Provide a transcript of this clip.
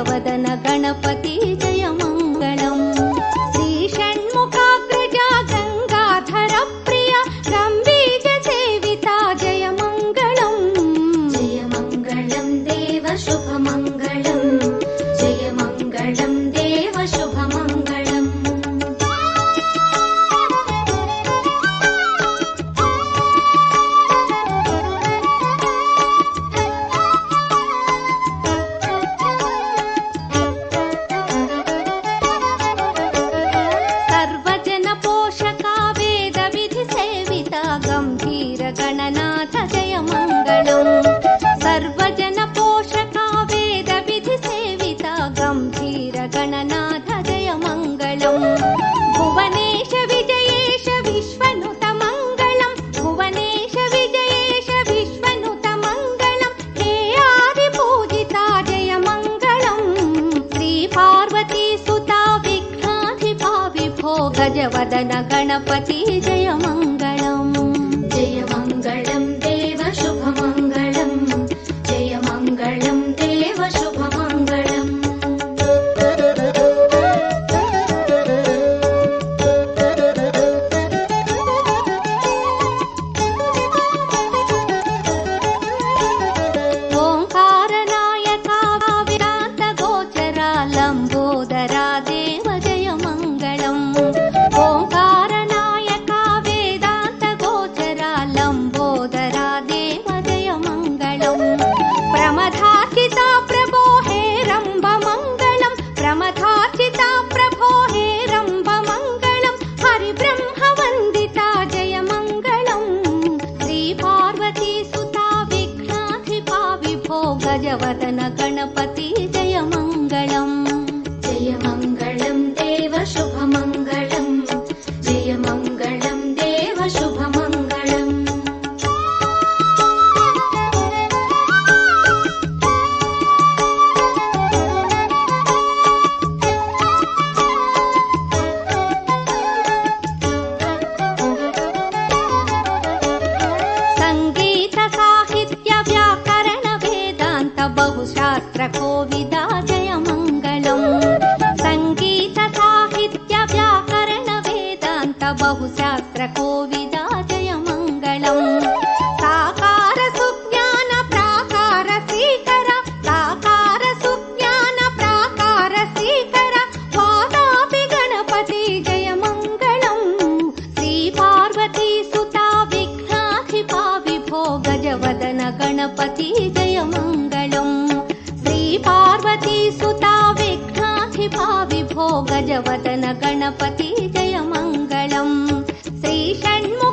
गजवदन गणपति जय मङ्गलम्। श्रीषण्मुखाग्रजा गङ्गाधर प्रिय गम्भीर सेविता जय मङ्गलम्। जय मङ्गलम् देव शुभ मङ्गलम्, जय मङ्गलम् देव शुभ मङ्गलम्। सर्वजन पोषका वेद विधि सेविता गम्भीर गणनाथ जय मङ्गलम्। सर्वजन पोषका वेद विधि सेविता गम्भीर गणनाथ जय मङ्गलम्। भुवनेश विजयेश विश्वनुत मङ्गलम्, भुवनेश विजयेश विश्वनुत मङ्गलम्। हे आदिपूजिता जय मङ्गलम्। श्री पार्वती सुता विघ्नाधिपा विभो गजवदन गणपति जय मङ्गलम्। जय मङ्गलम् देव शुभ मङ्गलम्, जय मङ्गलम् देव शुभ मङ्गलम्। ओङ्कारनायका विराट गोचरा लम्बोदरा देव जय मङ्गलम्। ओङ्कारनायका वेदान्त गोचरा लम्बोदरा देव जय मङ्गलम्। प्रमथार्चिता प्रभो हे रम्ब मङ्गलम्, प्रमथार्चिता प्रभो हे रम्ब मङ्गलम्। हरिब्रह्म वन्दिता जय मङ्गलम्। श्री पार्वती सुता विघ्नाधिपा विभो गजवदन गणपति जय मङ्गलम्। जय मङ्गलम् देव शुभ मङ्गलम्, जय मङ्गलम् देव शुभ मङ्गलम्। संगीत साहित्य व्याकरण वेदान्त बहुशास्त्र कोविदा जय मङ्गलम्। संगीत साहित्य व्याकरण वेदान्त बहुशास्त्र कोविदा जय मङ्गलम्। साकार सुज्ञान प्राकार श्रीकर, साकार सुज्ञान प्राकार श्रीकर वादापि गणपति जय मङ्गलम्। श्री पार्वती सुता विघ्नाधिपा विभो गजवदन गणपति जय मङ्गलम्। श्री पार्वती सुता विघ्नाधिपा विभो गजवदन गणपति जय मङ्गलम्। श्री षण्मुख